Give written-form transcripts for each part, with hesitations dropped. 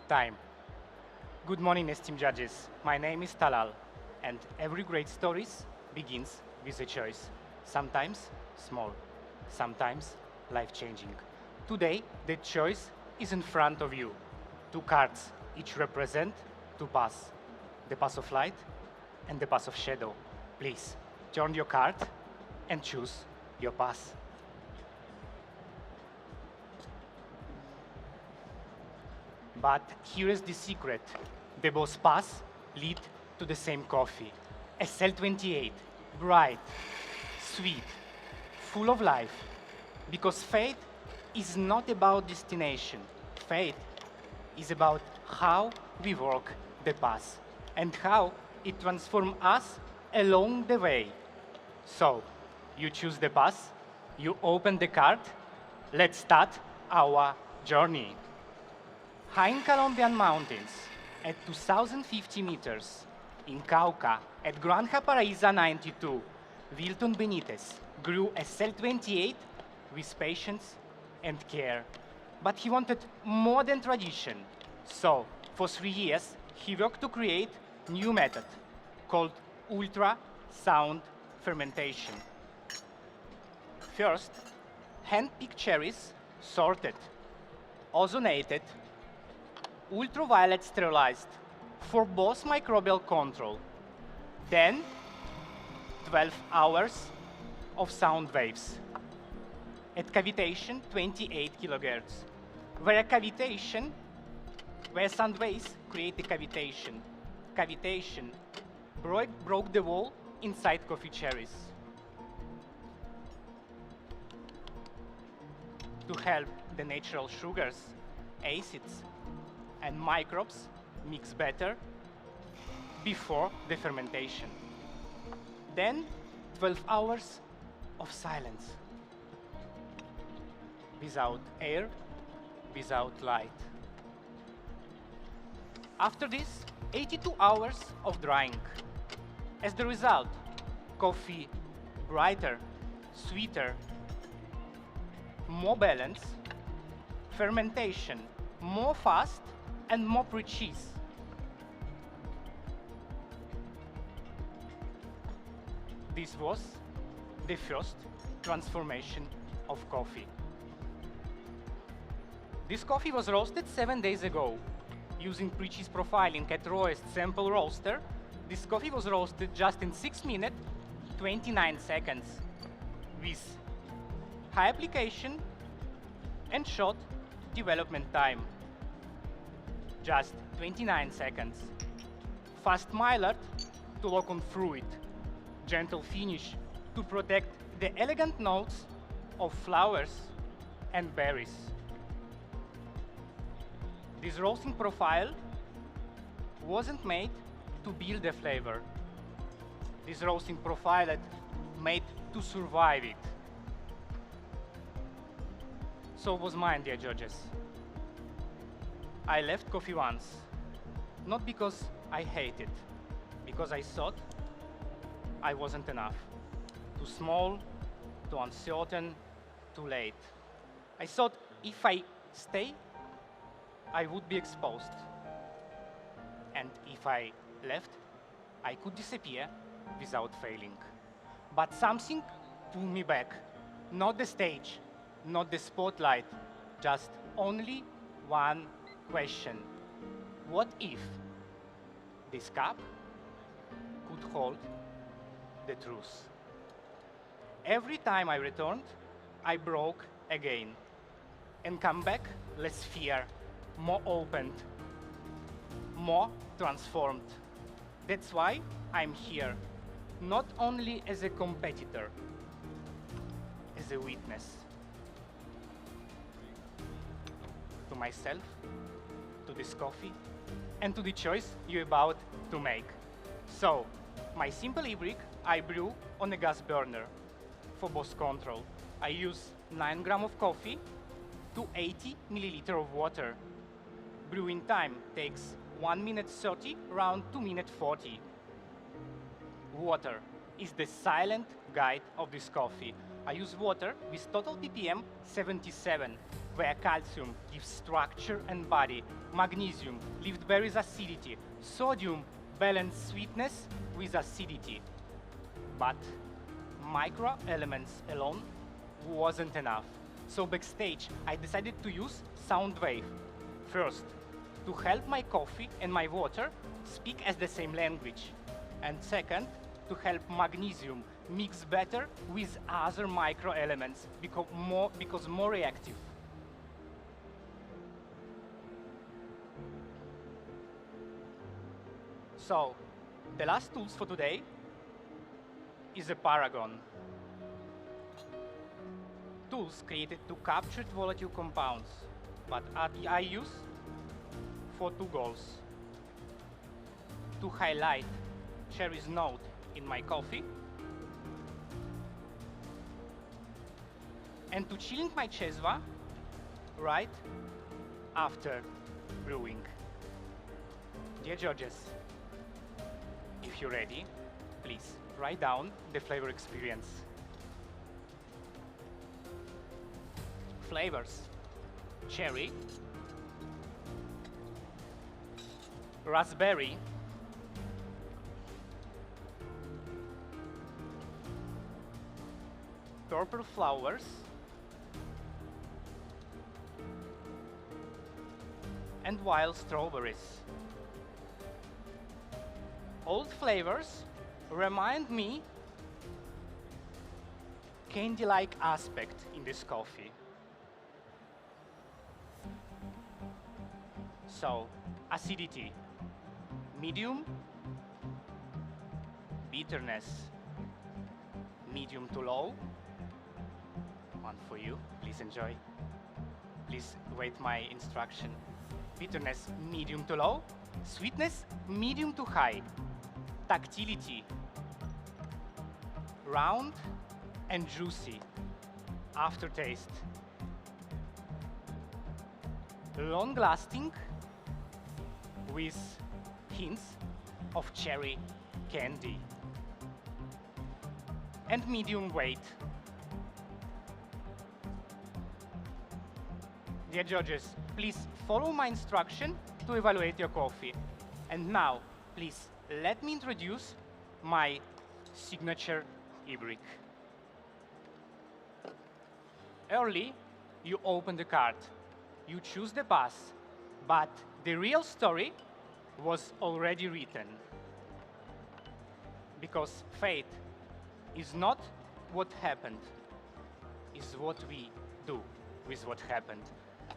time. Good morning, esteemed judges. My name is Talal, and every great story begins with a choice. Sometimes small, sometimes life-changing. Today, the choice is in front of you. Two cards, each represent two paths. The path of light and the path of shadow. Please, turn your card and choose your path. But here is the secret. The both paths lead to the same coffee. SL28, bright, sweet, full of life. Because faith is not about destination. Faith is about how we walk the path and how it transforms us along the way. So, you choose the path, you open the card, let's start our journey. High in Colombian mountains, at 2,050 meters, in Cauca, at Granja Paraíza 92, Wilton Benitez grew SL28 with patience and care. But he wanted more than tradition. So, for 3 years, he worked to create a new method called ultrasound fermentation. First, hand-picked cherries, sorted, ozonated, ultraviolet sterilized for both microbial control. Then, 12 hours of sound waves at cavitation 28 kilohertz, where sound waves create a cavitation. Cavitation broke the wall inside coffee cherries. To help the natural sugars, acids, and microbes mix better before the fermentation. Then 12 hours of silence. Without air, without light. After this, 82 hours of drying. As the result, coffee brighter, sweeter, more balanced, fermentation more fast and more precise. This was the first transformation of coffee. This coffee was roasted 7 days ago. Using precise profiling at rawest sample roaster, this coffee was roasted just in 6 minutes, 29 seconds, with high application and short development time. Just 29 seconds. Fast Maillard to lock on fruit. Gentle finish to protect the elegant notes of flowers and berries. This roasting profile wasn't made to build a flavor. This roasting profile is made to survive it. So was mine, dear judges. I left coffee once, not because I hate it, because I thought I wasn't enough. Too small, too uncertain, too late. I thought if I stay, I would be exposed. And if I left, I could disappear without failing. But something pulled me back. Not the stage, not the spotlight, just only one question. What if this cup could hold the truth? Every time I returned, I broke again and come back less fear, more opened, more transformed. That's why I'm here, not only as a competitor, as a witness. To myself, to this coffee, and to the choice you're about to make. So, my simple Ibrik I brew on a gas burner for both control. I use 9 grams of coffee to 80 milliliters of water. Brewing time takes 1 minute 30, around 2 minutes 40. Water is the silent guide of this coffee. I use water with total ppm 77, where calcium gives structure and body, magnesium lift berries acidity, sodium balance sweetness with acidity. But micro elements alone wasn't enough. So backstage, I decided to use sound wave. First, to help my coffee and my water speak as the same language. And second, to help magnesium mix better with other micro elements because more reactive. So, the last tools for today is a paragon. Tools created to capture volatile compounds, but I use for two goals. To highlight cherry's note in my coffee, and to chilling my Cezve right after brewing. Dear judges, if you're ready, please write down the flavor experience. Flavors: cherry, raspberry, purple flowers, and wild strawberries. Old flavors remind me candy-like aspect in this coffee. So, acidity, medium, bitterness, medium to low. One for you, please enjoy. Please wait my instruction. Bitterness, medium to low. Sweetness, medium to high. Tactility, round and juicy. Aftertaste, long-lasting with hints of cherry candy. And medium weight. Dear judges, please follow my instruction to evaluate your coffee. And now, please let me introduce my signature Ibrik. Early, you open the card, you choose the pass, but the real story was already written. Because fate is not what happened, is what we do with what happened.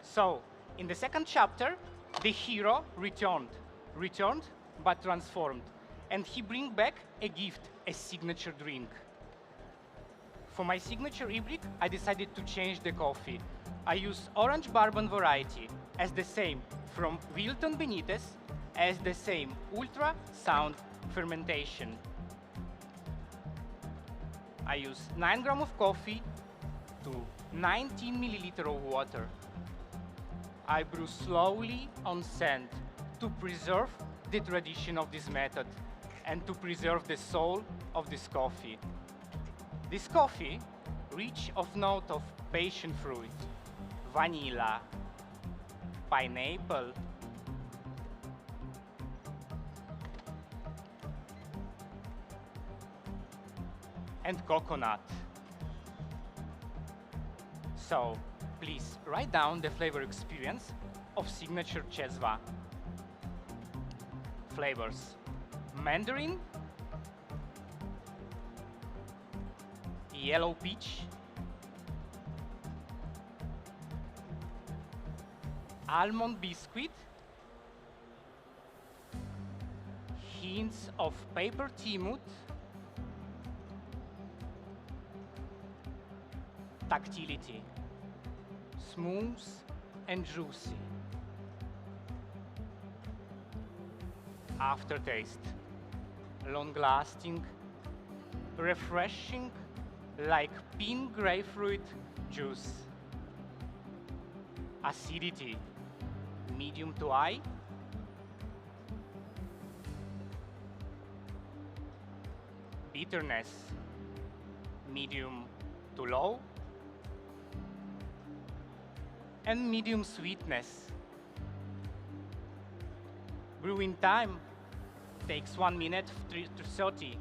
So, in the second chapter, the hero returned but transformed, and he bring back a gift, a signature drink. For my signature Ibrik, I decided to change the coffee. I use orange bourbon variety as the same from Wilton Benitez as the same ultra sound fermentation. I use 9 grams of coffee to 19 milliliters of water. I brew slowly on sand to preserve the tradition of this method and to preserve the soul of this coffee. This coffee, rich of note of passion fruit, vanilla, pineapple, and coconut. So, please write down the flavor experience of signature Cezve. Flavors: mandarin, yellow peach, almond biscuit, hints of paper timut, tactility, smooth and juicy. Aftertaste, long-lasting, refreshing like pink grapefruit juice. Acidity, medium to high. Bitterness, medium to low, and medium sweetness. Brewing time takes 1 minute to 30.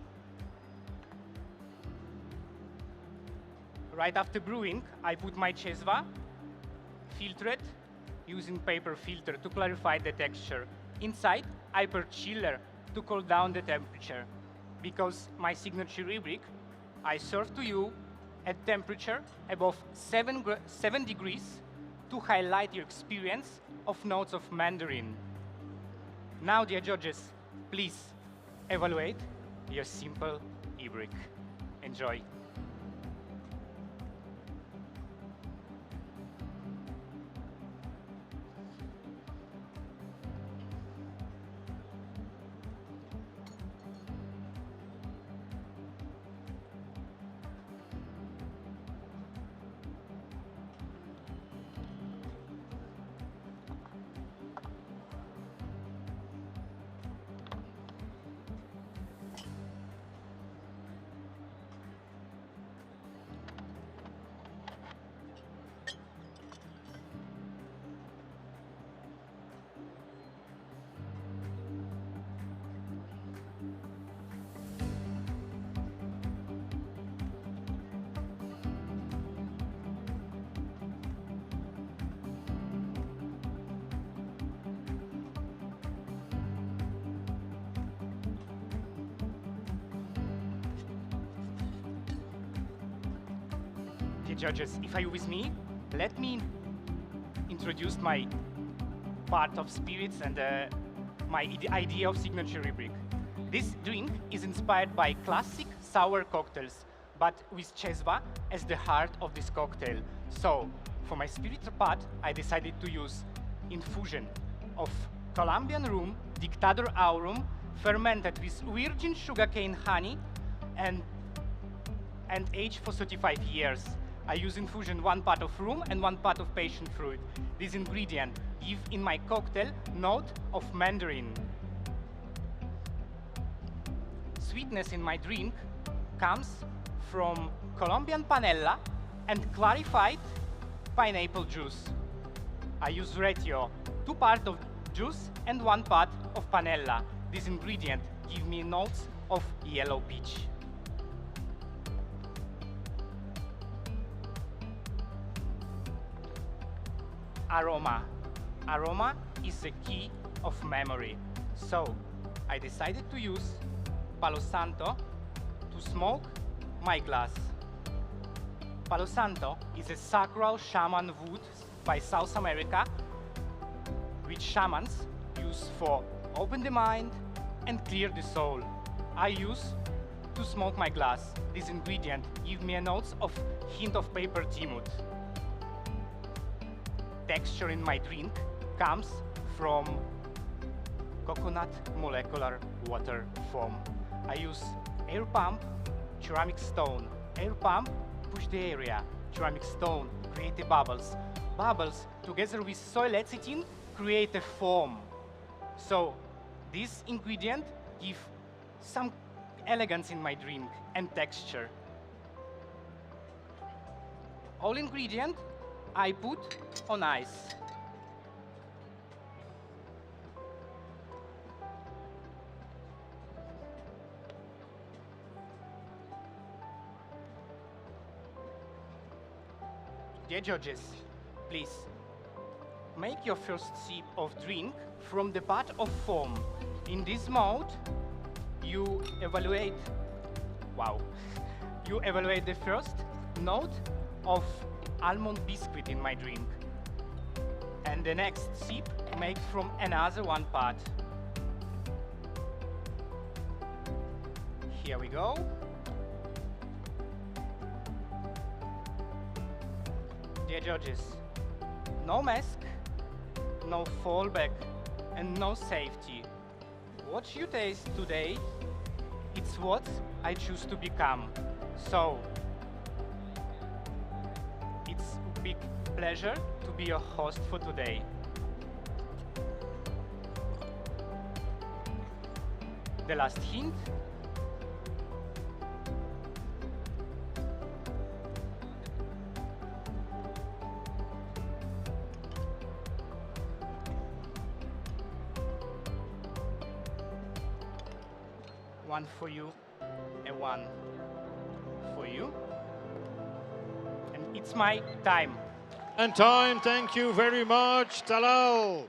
Right after brewing, I put my Cezve, filter it using paper filter to clarify the texture. Inside, I put chiller to cool down the temperature. Because my signature Ibrik, I serve to you at temperature above 7 degrees to highlight your experience of notes of Mandarin. Now, dear judges, please evaluate your simple Ibrik. Enjoy. Dear judges, if you with me, let me introduce my part of spirits and my idea of signature Ibrik. This drink is inspired by classic sour cocktails, but with Cezve as the heart of this cocktail. So, for my spiritual part, I decided to use infusion of Colombian rum, Dictador Aurum, fermented with virgin sugarcane honey and aged for 35 years. I use infusion 1 part of rum and 1 part of passion fruit. This ingredient give in my cocktail note of Mandarin. Sweetness in my drink comes from Colombian panela and clarified pineapple juice. I use ratio 2 parts of juice and 1 part of panela. This ingredient give me notes of yellow peach. Aroma. Aroma is the key of memory. So, I decided to use Palo Santo to smoke my glass. Palo Santo is a sacral shaman wood by South America, which shamans use for open the mind and clear the soul. I use to smoke my glass. This ingredient give me a notes of hint of paper timut. Texture in my drink comes from coconut molecular water foam. I use air pump, ceramic stone. Air pump push the area, ceramic stone create the bubbles. Bubbles together with soy lecithin create a foam. So this ingredient give some elegance in my drink and texture. All ingredient I put on ice. Dear judges, please make your first sip of drink from the pot of foam. In this mode, you evaluate the first note of almond biscuit in my drink. And the next sip make from another 1 part. Here we go. Dear judges, no mask, no fallback, and no safety. What you taste today, it's what I choose to become. So, it's a big pleasure to be your host for today. The last hint. one for you, and one for you. And it's my time. And time, thank you very much, Talal.